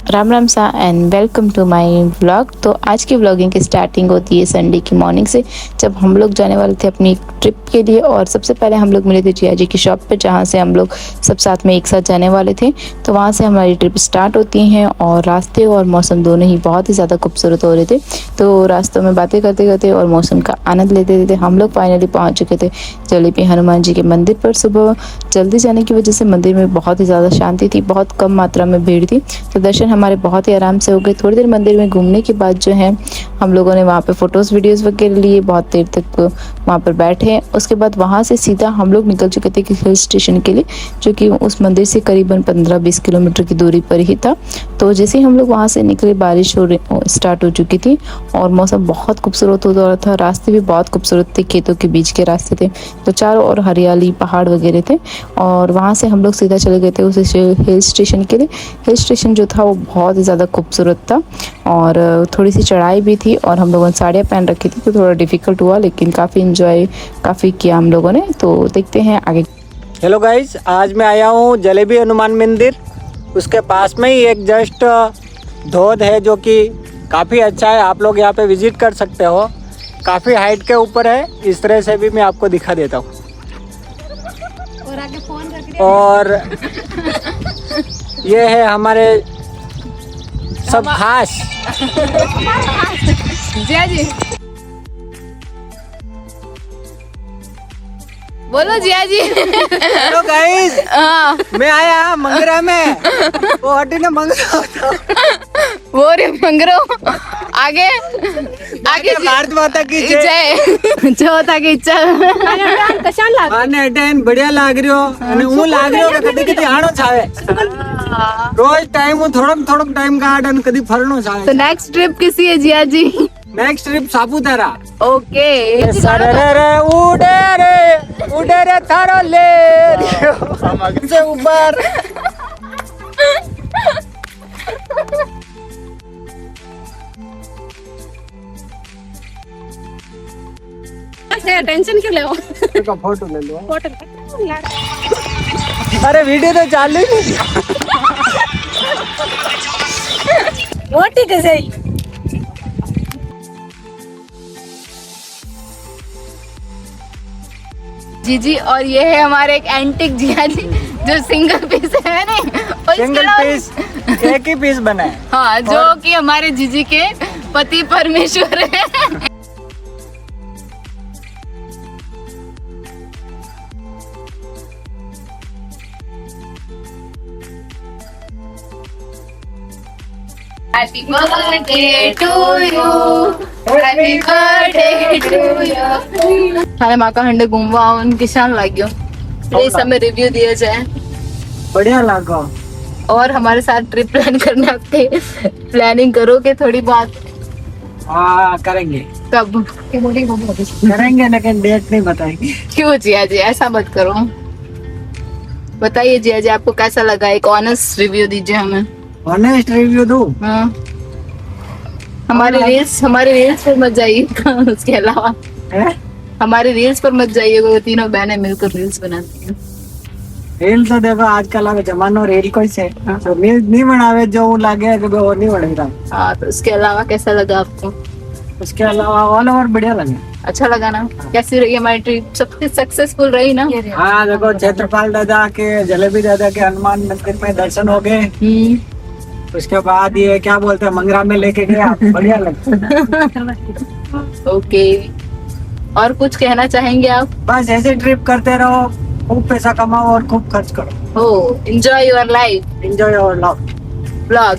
राम राम सा and welcome to my vlog. तो आज की व्लॉगिंग की स्टार्टिंग होती है संडे की मॉर्निंग से, जब हम लोग जाने वाले थे अपनी ट्रिप के लिए। और सबसे पहले हम लोग मिले थे जिया जी की शॉप पे, जहाँ से हम लोग सब साथ में एक साथ जाने वाले थे। तो वहाँ से हमारी ट्रिप स्टार्ट होती हैं और रास्ते और मौसम दोनों ही बहुत ही ज़्यादा खूबसूरत हो रहे थे। तो रास्तों में बातें करते करते और मौसम का आनंद लेते लेते हम लोग फाइनली पहुँच चुके थे जलेबी हनुमान जी के मंदिर पर। सुबह जल्दी जाने की वजह से मंदिर में बहुत ही ज़्यादा शांति थी, बहुत कम मात्रा में भीड़ थी। तो दर्शन हमारे बहुत ही आराम से हो गए। थोड़ी देर मंदिर में घूमने के बाद जो है हम लोगों ने वहाँ पे फ़ोटोज़ वीडियोज़ वगैरह लिए, बहुत देर तक वहाँ पर बैठे। उसके बाद वहाँ से सीधा हम लोग निकल चुके थे हिल स्टेशन के लिए, जो कि उस मंदिर से करीबन 15-20 किलोमीटर की दूरी पर ही था। तो जैसे ही हम लोग वहाँ से निकले बारिश स्टार्ट हो चुकी थी और मौसम बहुत खूबसूरत हो रहा था। रास्ते भी बहुत खूबसूरत थे, खेतों के बीच के रास्ते थे, तो चारों ओर हरियाली पहाड़ वगैरह थे। और वहाँ से हम लोग सीधा चले गए थे उस हिल स्टेशन के लिए। हिल स्टेशन जो था वो बहुत ही ज़्यादा खूबसूरत था और थोड़ी सी चढ़ाई भी थी और हम लोगों ने साड़ियाँ पहन रखी थी, तो थोड़ा डिफ़िकल्ट हुआ, लेकिन काफ़ी इन्जॉय काफ़ी किया हम लोगों ने। तो देखते हैं आगे। हेलो गाइस, आज मैं आया हूँ जलेबी हनुमान मंदिर। उसके पास में ही एक जस्ट धोध है जो कि काफ़ी अच्छा है। आप लोग यहाँ पे विजिट कर सकते हो। काफ़ी हाइट के ऊपर है, इस तरह से भी मैं आपको दिखा देता हूँ। और ये है हमारे सब खास जिया जी बोलो। जिया जी हेलो गाइस, मैं आया मंगरा में। वो हटी ने मंगरा वो रे मंगरो आगे आगे भारत माता की जय। जो होता की इच्छा कशान लाग आने अटेन बढ़िया लाग रही हो અને હું લાગ રહ્યો કે કદી કદી આણો છાવે રોજ ટાઈમ હું થોડોક ટાઈમ કાઢ અને કદી ફરણો છાવે। तो नेक्स्ट ट्रिप किसी है Jiya ji? Next trip Saputara. Okay. उड़े रे थारो ले से ऊपर। टेंशन क्यों ले हो? का फोटो ले लो। फोटो अरे वीडियो तो चालू ही नहीं। रोटी कैसे? जी जी, और ये है हमारे एक एंटिक जिया जी जो सिंगल पीस है नहीं, सिंगल पीस एक ही पीस बना है। हाँ, जो कि हमारे जीजी के पति परमेश्वर है। Happy birthday to you, happy birthday to you। थाने माँ का हंडे घूमवा उनकी शान लाग्यो। प्लीज हमें रिव्यू दिया जाए। बढ़िया लगा। और हमारे साथ ट्रिप प्लान करना थे, प्लानिंग करोगे थोड़ी बात? हाँ करेंगे। कब करेंगे, लेकिन डेट नहीं बताएंगे। क्यों जिया जी, ऐसा मत करो। बताइए जिया जी, आपको कैसा लगा? एक ऑनेस्ट रिव्यू दीजिए हमें। ऑनेस्ट रिव्यू दूं? हाँ, हमारे रील्स पर मत जाइएगा। उसके अलावा हमारे रील्स पर मत जाइएगा, वो तीनों बहनें मिलकर रील्स बनाती हैं। रील तो देखो आजकल अब जमानो रील कोई से तो रील नहीं बनावे, जो लागे कि वो नहीं बनेगा। हाँ, तो उसके अलावा कैसा लगा आपको? उसके अलावा ऑल ओवर बढ़िया लगे। अच्छा लगा ना? कैसी रही हमारी ट्रिप? सबसे सक्सेसफुल रही ना? हाँ देखो, क्षेत्रपाल दादा के जलेबी दादा के हनुमान मंदिर में दर्शन हो गए। उसके बाद ये क्या बोलते हैं मंगरा में लेके गया, बढ़िया लगा। ओके, और कुछ कहना चाहेंगे आप? बस ऐसे ट्रिप करते रहो, खूब पैसा कमाओ और खूब खर्च करो। Enjoy your life, enjoy your love blog.